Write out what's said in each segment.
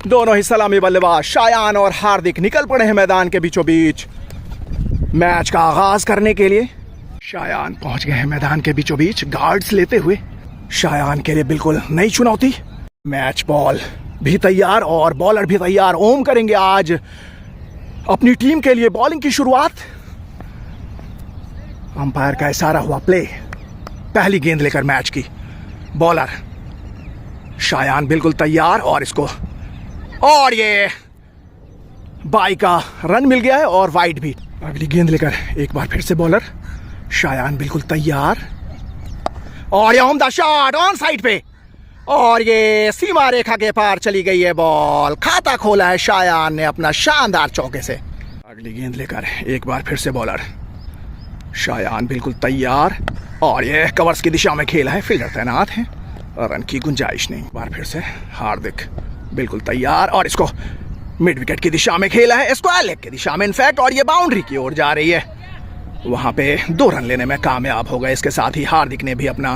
दोनों ही सलामी बल्लेबाज शायान और हार्दिक निकल पड़े हैं मैदान के बीचों बीच मैच का आगाज करने के लिए। शायान पहुंच गए हैं मैदान के बीचों बीच गार्ड्स लेते हुए। शायान के लिए बिल्कुल नई चुनौती। मैच बॉल भी तैयार और बॉलर भी तैयार। ओम करेंगे आज अपनी टीम के लिए बॉलिंग की शुरुआत। अंपायर का इशारा हुआ प्ले। पहली गेंद लेकर मैच की बॉलर शायान बिल्कुल तैयार और इसको और ये बाई का रन मिल गया है और वाइड भी। अगली गेंद लेकर एक बार फिर से बॉलर शायान बिल्कुल तैयार और ये उम्दा शॉट ऑन साइड पे और ये सीमा रेखा के पार चली गई है बॉल। खाता खोला है शायान ने अपना शानदार चौके से। अगली गेंद लेकर एक बार फिर से बॉलर शायान बिल्कुल तैयार और ये कवर्स की दिशा में खेला है। फील्डर तैनात है और रन की गुंजाइश नहीं। एक बार फिर से हार्दिक बिल्कुल तैयार और इसको मिड विकेट की दिशा में खेला है, स्क्वायर लेग की दिशा में इनफैक्ट, और ये बाउंड्री की ओर जा रही है। वहां पे 2 रन लेने में कामयाब हो गए। इसके साथ ही हार्दिक ने भी अपना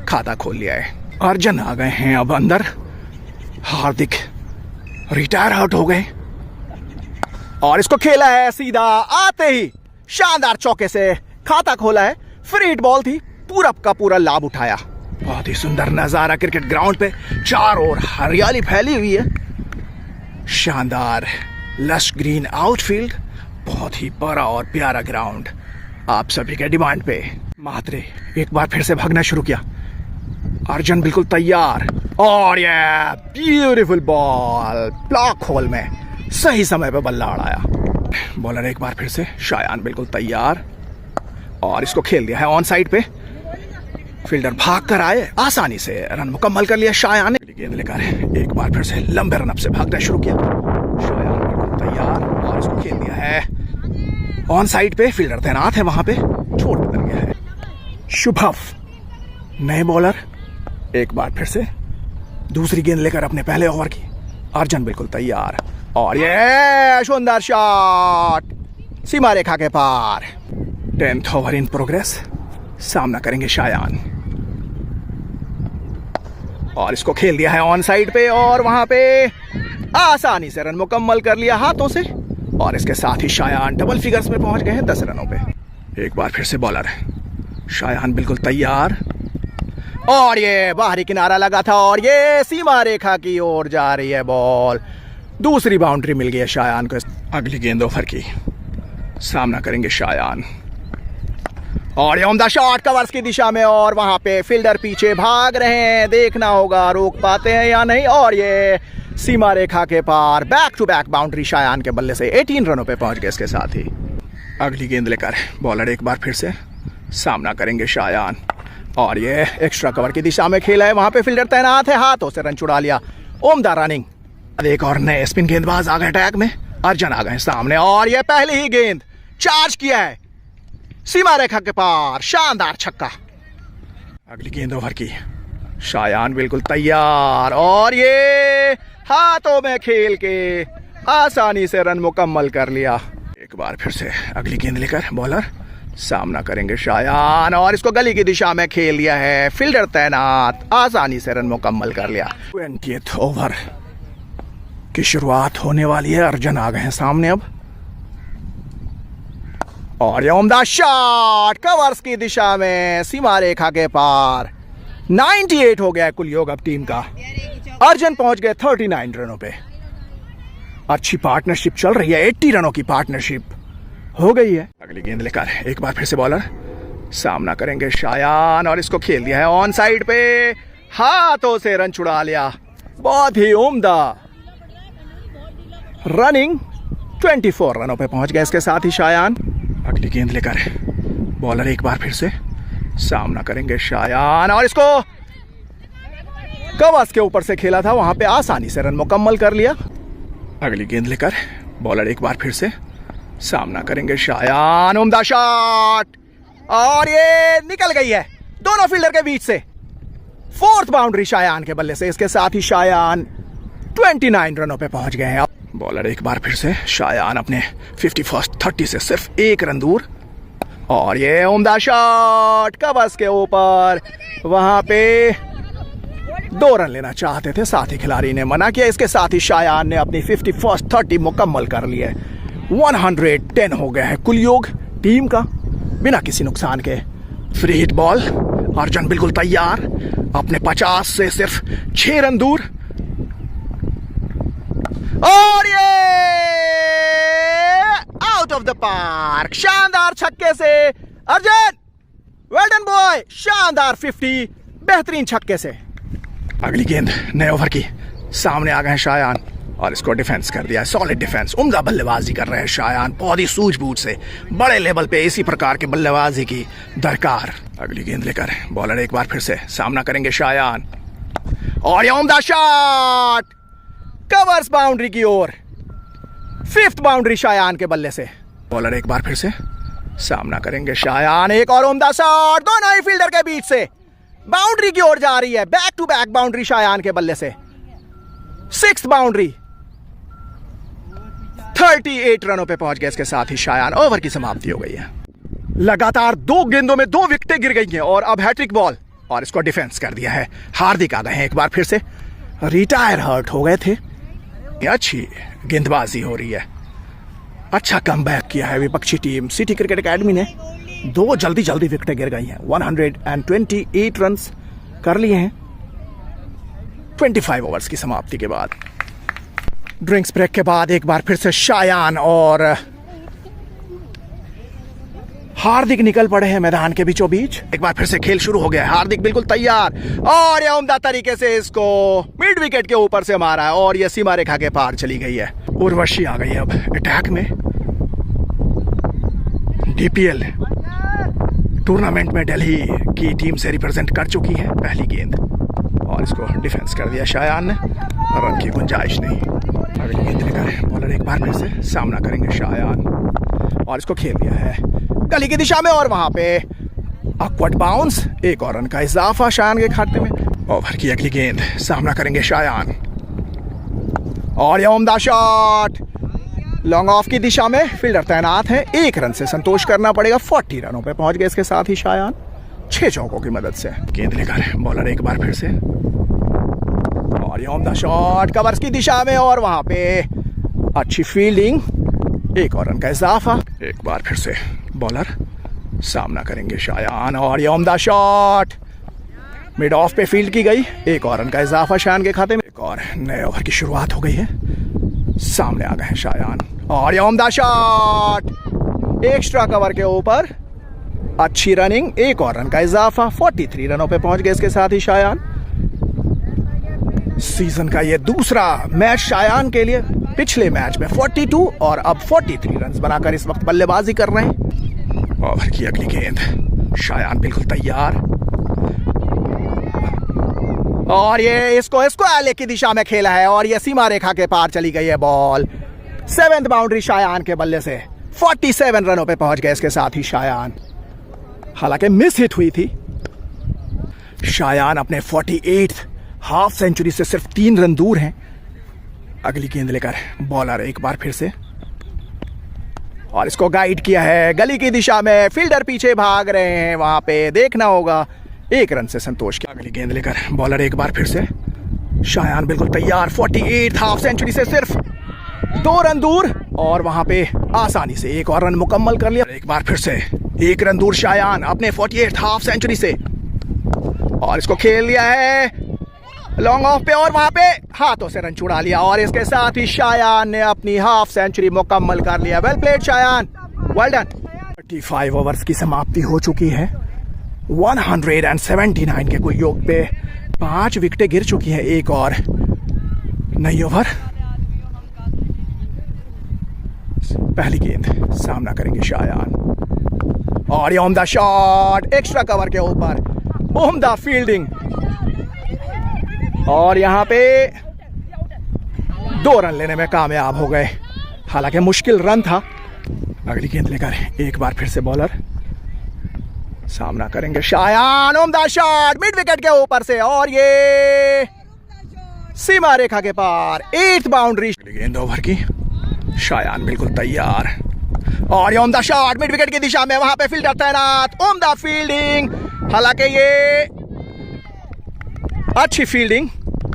खाता खोल लिया है। अर्जुन आ गए हैं अब अंदर। हार्दिक रिटायर आउट हो गए और इसको खेला है सीधा आते ही शानदार चौके से खाता खोला है। फ्री हिट बॉल थी, पूरा का पूरा लाभ उठाया। बहुत ही सुंदर नजारा क्रिकेट ग्राउंड पे, चारों ओर हरियाली फैली हुई है। शानदार लश ग्रीन आउटफील्ड, बहुत ही बड़ा और प्यारा ग्राउंड आप सभी के डिमांड पे। महात्रे एक बार फिर से भागना शुरू किया। अर्जुन बिल्कुल तैयार और ये ब्यूटीफुल बॉल ब्लॉक होल में सही समय पे बल्ला उड़ाया। बॉलर एक बार फिर से शायान बिल्कुल तैयार और इसको खेल दिया है ऑन साइड पे। फील्डर भाग कर आए, आसानी से रन मुकम्मल कर लिया शायान ने। गेंद लेकर एक बार फिर से लंबे रन से भागना शुरू किया। शायान बिल्कुल तैयार और इसको खेल दिया है ऑन साइड पे। फील्डर तैनात है वहां पे, छोड़ बदल गया है। शुभव नए बॉलर एक बार फिर से दूसरी गेंद लेकर अपने पहले ओवर की। अर्जुन बिल्कुल तैयार और ये सुंदर शॉट सीमा रेखा के पार। 10th over in progress. सामना करेंगे शायान और इसको खेल दिया है ऑन साइड पे और वहां पे आसानी से रन मुकम्मल कर लिया हाथों से और इसके साथ ही शायान डबल फिगर्स में पहुंच गए हैं 10 रनों पे। एक बार फिर से बॉलर शायान बिल्कुल तैयार और ये बाहरी किनारा लगा था और ये सीमा रेखा की ओर जा रही है बॉल। दूसरी बाउंड्री मिल गई है शायान को। अगली गेंद ओवर की। सामना करेंगे शायान और ये उम्दा शॉट कवर्स की दिशा में और वहां पे फील्डर पीछे भाग रहे हैं। देखना होगा रोक पाते हैं या नहीं और ये सीमा रेखा के पार। Back to back boundary Shayan के बल्ले से 18 रनों पे पहुंच गए। इसके साथ ही अगली गेंद लेकर बॉलर एक बार फिर से सामना करेंगे शायान और ये एक्स्ट्रा कवर की दिशा में खेला है। वहां पे फील्डर तैनात है, हाथों से रन छुड़ा लिया। उम्दा रनिंग। एक और नए स्पिन गेंदबाज आ गए अटैक में। अर्जुन आ गए सामने और ये पहली ही गेंद चार्ज किया है सीमा रेखा के पार। शानदार छक्का। अगली गेंद ओवर की। शायान बिल्कुल तैयार और ये हाथों में खेल के आसानी से रन मुकम्मल कर लिया। एक बार फिर से अगली गेंद लेकर बॉलर सामना करेंगे शायान और इसको गली की दिशा में खेल दिया है। फील्डर तैनात, आसानी से रन मुकम्मल कर लिया। 20th ओवर की शुरुआत होने वाली है। अर्जुन आ गए हैं सामने अब और ये उम्दा शॉट कवर्स की दिशा में सीमा रेखा के पार। 98 हो गया कुल योग अब टीम का। अर्जुन पहुंच गए 39 रनों पे। अच्छी पार्टनरशिप चल रही है। 80 रनों की पार्टनरशिप हो गई है। अगली गेंद लेकर एक बार फिर से बॉलर सामना करेंगे शायान और इसको खेल दिया है ऑन साइड पे। हाथों से रन छुड़ा लिया। बहुत ही उम्दा रनिंग। 24 रनों पे पहुंच गए इसके साथ ही शायान। अगली गेंद लेकर बॉलर एक बार फिर से सामना करेंगे शायान और इसको कवर्स के ऊपर से खेला था, वहां पे आसानी से रन मुकम्मल कर लिया। अगली गेंद लेकर बॉलर एक बार फिर से सामना करेंगे शायान। उम्दा शॉट और ये निकल गई है दोनों फील्डर के बीच से। 4th बाउंड्री शायान के बल्ले से। इसके साथ ही शायान 29 रनों पे पहुंच गए हैं। बॉलर एक बार फिर से शायान अपने 51st 30 से सिर्फ 1 रन दूर और ये उम्दा शॉट कवर्स के ऊपर। वहां पे 2 रन लेना चाहते थे, साथी खिलाड़ी ने मना किया। इसके साथ ही शायान ने अपनी 51st 30 मुकम्मल कर ली है। 110 हो गया है कुल योग टीम का बिना किसी नुकसान के। फ्री हिट बॉल, अर्जुन बिल्कुल तैयार, अपने 50 से सिर्फ 6 रन दूर। और ये आउट ऑफ द पार्क, शानदार छक्के से अर्जुन, वेल डन बॉय, शानदार 50, बेहतरीन छक्के से। अगली गेंद नए ओवर की, सामने आ गए हैं शायान और इसको डिफेंस कर दिया। सॉलिड डिफेंस, उम्दा बल्लेबाजी कर रहे हैं शायान, बहुत ही सूझबूझ से। बड़े लेवल पे इसी प्रकार की बल्लेबाजी की दरकार। अगली गेंद लेकर बॉलर एक बार फिर से सामना करेंगे शायान, और ये उम्दा शॉट, कवर्स बाउंड्री की ओर। 5th बाउंड्री शायान के बल्ले से। बॉलर एक बार फिर से सामना करेंगे शायान, एक और उम्दा शॉट, दोनों ही फील्डर के बीच से बाउंड्री की ओर जा रही है। Back to back boundary Shayan के बल्ले से। 6th बाउंड्री, 38 रनों पे पहुंच गए। इसके साथ ही शायान, ओवर की समाप्ति हो गई है। लगातार 2 गेंदों में 2 विकेटें गिर गई हैं और अब हैट्रिक बॉल, और इसको डिफेंस कर दिया है। हार्दिक आ गए हैं एक बार फिर से, रिटायर हर्ट हो गए थे। अच्छी गेंदबाजी हो रही है, अच्छा कमबैक किया है विपक्षी टीम। सिटी क्रिकेट एकेडमी ने 2 जल्दी जल्दी विकेटें गिर गई हैं। 128 रन कर लिए हैं 25 ओवर्स की समाप्ति के बाद। ड्रिंक्स ब्रेक के बाद एक बार फिर से शायान और हार्दिक निकल पड़े हैं मैदान के बीचों बीच। एक बार फिर से खेल शुरू हो गया है। हार्दिक बिल्कुल तैयार, और यह उम्दा तरीके से इसको मिड विकेट के ऊपर से मारा है और यह सीमा रेखा के पार चली गई है। उर्वशी आ गई है अब अटैक में। डीपीएल टूर्नामेंट में दिल्ली की टीम से रिप्रेजेंट कर चुकी है। पहली गेंद, और इसको डिफेंस कर दिया शायान ने, रन की गुंजाइश नहीं। अगली गेंद लेकर बॉलर एक बार फिर से सामना करेंगे शायान, और इसको खेल दिया है गली की दिशा में, और वहां पे अपवर्ड बाउंस, एक और रन का इजाफा शायान के खाते में। ओवर की अगली गेंद, सामना करेंगे शायान, और यह उम्दा शॉट, लॉन्ग ऑफ की दिशा में, फील्डर तैनात है। 1 रन से संतोष करना पड़ेगा। 40 रनों पे पहुंच गए इसके साथ ही शायान, 6 चौकों की मदद से। गेंद लेकर बॉलर एक बार फिर से, और यह उम्दा शॉट, कवर्स की दिशा में, और वहां पे अच्छी फील्डिंग, 1 और रन का इजाफा। एक बार फिर से बॉलर सामना करेंगे शायान, और यह उम्दा शॉट, मिड ऑफ पे फील्ड की गई, 1 और रन का इजाफा शायान के खाते में। एक और नए ओवर की शुरुआत हो गई है। सामने आ गए हैं शायान, और यह उम्दा शॉट, एक्स्ट्रा कवर के ऊपर, अच्छी रनिंग, 1 और रन का इजाफा। 43 रनों पे पहुंच गए इसके साथ ही शायान। सीजन का ये दूसरा मैच शायान के लिए। पिछले मैच में 42 और अब 43 रन बनाकर इस वक्त बल्लेबाजी कर रहे हैं। ओवर की अगली गेंद, शायान बिल्कुल तैयार, और ये इसको एले की दिशा में खेला है, और ये सीमा रेखा के पार चली गई है बॉल। 7th बाउंड्री शायान के बल्ले से। 47 रनों पे पहुंच गए इसके साथ ही शायान, हालांकि मिस हिट हुई थी। शायान अपने 48th हाफ सेंचुरी से सिर्फ 3 रन दूर हैं। अगली गेंद लेकर बॉलर एक बार फिर से, और इसको गाइड किया है गली की दिशा में, फील्डर पीछे भाग रहे हैं, वहां पे देखना होगा। 1 रन से संतोष किया। अगली गेंद लेकर बॉलर एक बार फिर से, शायान बिल्कुल तैयार, 48 हाफ सेंचुरी से सिर्फ 2 रन दूर, और वहां पे आसानी से 1 और रन मुकम्मल कर लिया। एक बार फिर से 1 रन दूर शायान अपने 48 हाफ सेंचुरी से, और इसको खेल लिया है लॉन्ग ऑफ पे, और वहां पे हाथों से रन छुड़ा लिया, और इसके साथ ही शायान ने अपनी हाफ सेंचुरी मुकम्मल कर लिया। Well played Shayan, well done. 35 overs की समाप्ति हो चुकी है। 179 के कुल योग पे 5 विकेटें गिर चुकी हैं। एक और नई ओवर। पहली गेंद, सामना करेंगे शायान, और ये उम्दा शॉट, एक्स्ट्रा कवर के ऊपर, उम्दा फील्डिंग, और यहां पे 2 रन लेने में कामयाब हो गए, हालांकि मुश्किल रन था। अगली गेंद लेकर एक बार फिर से बॉलर सामना करेंगे शायान, उम्दा शॉट, मिड विकेट के ऊपर से, और ये सीमा रेखा के पार, 8th बाउंड्री। गेंद ओवर की, शायान बिल्कुल तैयार, और ये उम्दा शॉट, मिड विकेट की दिशा में, वहां पे फील्डर तैनात, उम्दा फील्डिंग, हालांकि ये अच्छी फील्डिंग,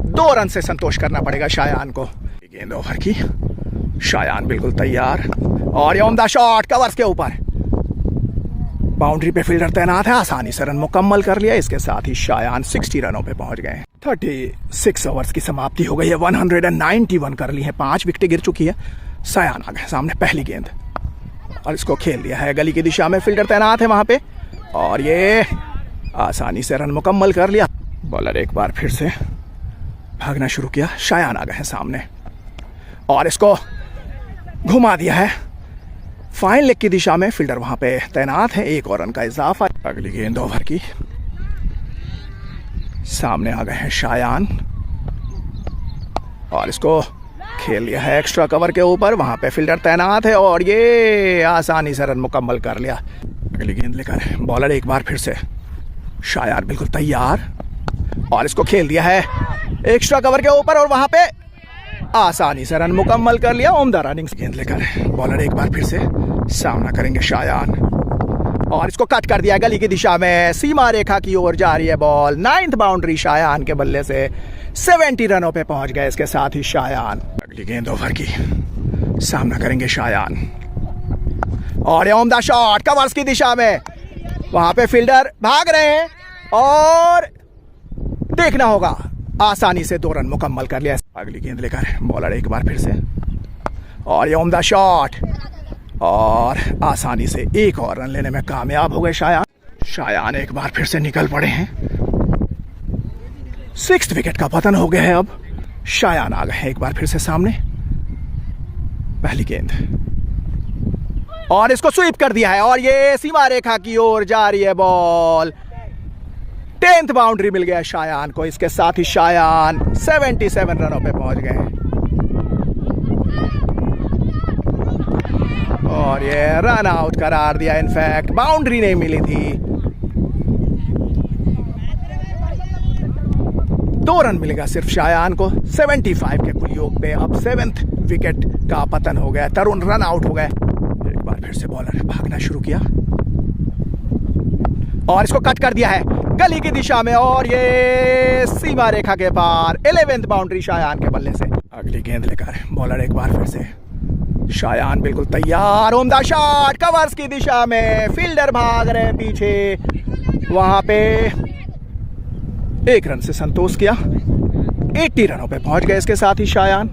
2 रन से संतोष करना पड़ेगा शायान को। गेंद ओवर की, शायान बिल्कुल तैयार और ये उम्दा शॉट कवर्स के ऊपर, बाउंड्री पे फील्डर तैनात है, आसानी से रन मुकम्मल कर लिया। इसके साथ ही शायान 60 रनों पे पहुंच गए। 36 ओवर्स की समाप्ति हो गई है, 191 कर ली है, 5 विकेटें गिर चुकी है। शायान आ गए सामने, पहली गेंद और इसको खेल दिया है गली की दिशा में, फील्डर तैनात है वहां पे और ये आसानी से रन मुकम्मल कर लिया। बॉलर एक बार फिर से भागना शुरू किया, शायान आ गए हैं सामने और इसको घुमा दिया है फाइन लेग की दिशा में, फील्डर वहां पे तैनात है, 1 और रन का इजाफा। अगली गेंद ओवर की, सामने आ गए हैं शायान और इसको खेल लिया है एक्स्ट्रा कवर के ऊपर, वहां पे फील्डर तैनात है और ये आसानी से रन मुकम्मल कर लिया। अगली गेंद लेकर बॉलर एक बार फिर से, शायान बिल्कुल तैयार और इसको खेल दिया है एक्स्ट्रा कवर के ऊपर और वहां पे आसानी से रन मुकम्मल कर लिया। उम्दा रनिंग। गेंद लेकर बॉलर एक बार फिर से सामना करेंगे शायान और इसको कट कर दिया गली की दिशा में, सीमा रेखा की ओर जा रही है बॉल। 9th बाउंड्री शायान के बल्ले से, 70 रनों पे पहुंच गए इसके साथ ही शायान। अगली गेंद ओवर की, सामना करेंगे शायान और ये उम्दा शॉट कवर्स की दिशा में, वहां पे फील्डर भाग रहे हैं और देखना होगा, आसानी से 2 रन मुकम्मल कर लिया। अगली गेंद लेकर बॉलर एक बार फिर से और ये उम्दा शॉट और आसानी से 1 और रन लेने में कामयाब हो गए शायान। शायान एक बार फिर से निकल पड़े हैं, 6th विकेट का पतन हो गया है। अब शायान आ गए हैं एक बार फिर से सामने, पहली गेंद और इसको स्वीप कर दिया है और ये सीमा रेखा की ओर जा रही है बॉल। 10th बाउंड्री मिल गया शायान को, इसके साथ ही शायान 77 रनों पे पहुंच गए और ये रन आउट करार दिया। इनफैक्ट बाउंड्री नहीं मिली थी, 2 रन मिलेगा सिर्फ शायान को 75 के कुल योग पे। अब 7th विकेट का पतन हो गया, तरुण रन आउट हो गए। एक बार फिर से बॉलर भागना शुरू किया और इसको कट कर दिया है गली की दिशा में और ये सीमा रेखा के पार, 11th बाउंड्री शायान के बल्ले से। अगली गेंद लेकर बॉलर एक बार फिर से, शायान बिल्कुल तैयार, उम्दा शॉट कवर्स की दिशा में, फील्डर भाग रहे हैं पीछे, वहां पे 1 रन से संतोष किया। 80 रनों पे पहुंच गए इसके साथ ही शायान।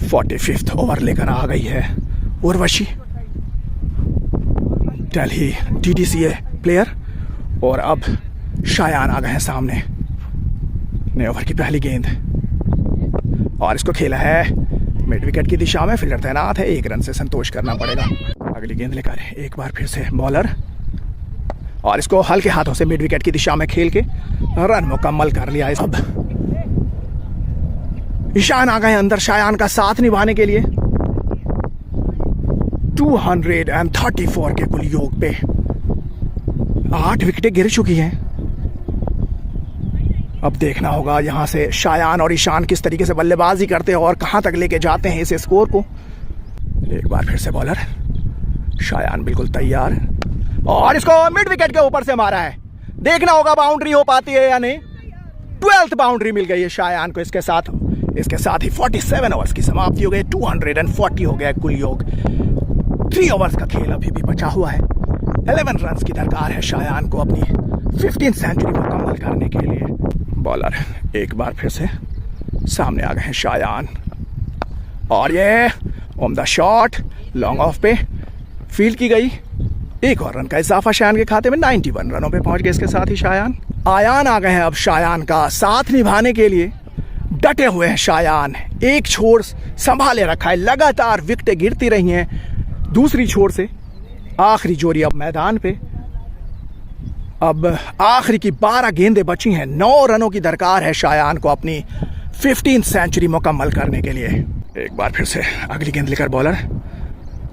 45th ओवर लेकर आ गई है उर्वशी, दिल्ली DDCA प्लेयर और अब शायान आ गए हैं सामने। नए ओवर की पहली गेंद और इसको खेला है मिड विकेट की दिशा में, फील्डर तैनात है, 1 रन से संतोष करना पड़ेगा। अगली गेंद लेकर एक बार फिर से बॉलर और इसको हल्के हाथों से मिड विकेट की दिशा में खेल के रन मुकम्मल कर लिया। अब ईशान आ गए अंदर शायान का साथ निभाने के लिए। 234 के कुल योग पे 8 विकेटें गिर चुकी हैं। अब देखना होगा यहां से शायान और ईशान किस तरीके से बल्लेबाजी करते हैं और कहां तक लेके जाते हैं इस स्कोर को। एक बार फिर से बॉलर, शायान बिल्कुल तैयार और इसको मिड विकेट के ऊपर से मारा है, देखना होगा बाउंड्री हो पाती है या नहीं। 12th बाउंड्री मिल गई है शायान को। इसके साथ ही 47 ओवर्स की समाप्ति हो गई, 240 हो गया कुल योग। 3 ओवर्स का खेल अभी भी बचा हुआ है। 11 रन की दरकार है शायान को अपनी 15th सेंचुरी मुकम्मल करने के लिए। बॉलर एक बार फिर से सामने आ गए हैं शायान और ये उम्दा शॉट लॉन्ग ऑफ पे फील्ड की गई। 1 और रन का इजाफा शायान के खाते में, 91 रनों पे पहुंच गए इसके साथ ही शायान। आयान आ गए हैं अब शायान का साथ निभाने के लिए। डटे हुए हैं शायान, एक छोर संभाले रखा है, लगातार विकेटें गिरती रही हैं। दूसरी छोर से आखिरी जोड़ी अब मैदान पे। अब आखिरी की 12 गेंदें बची हैं, 9 रनों की दरकार है शायान को अपनी 15th सेंचुरी मुकम्मल करने के लिए। एक बार फिर से अगली गेंद लेकर बॉलर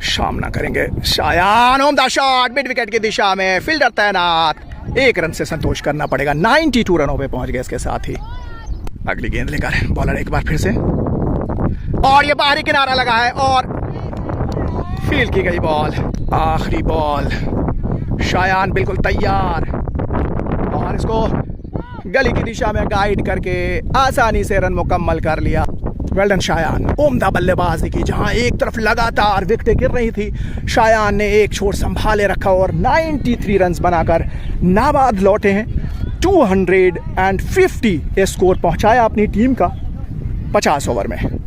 सामना करेंगे शायान। उम्दा शॉट मिड विकेट की दिशा में, फील्डर तैनात, 1 रन से संतोष करना पड़ेगा। 92 रनों पे पहुंच गए इसके साथ ही। अगली गेंद लेकर बॉलर एक बार फिर से और ये बाहरी किनारा लगा है और फील्ड की गई बॉल। आखिरी बॉल, शायान बिल्कुल तैयार और इसको गली की दिशा में गाइड करके आसानी से रन मुकम्मल कर लिया। वेल डन शायान, उम्दा बल्लेबाजी की। जहां एक तरफ लगातार विकेटें गिर रही थी, शायान ने एक छोर संभाले रखा और 93 रन बनाकर नाबाद लौटे हैं। 250 स्कोर पहुंचाया अपनी टीम का 50 ओवर में।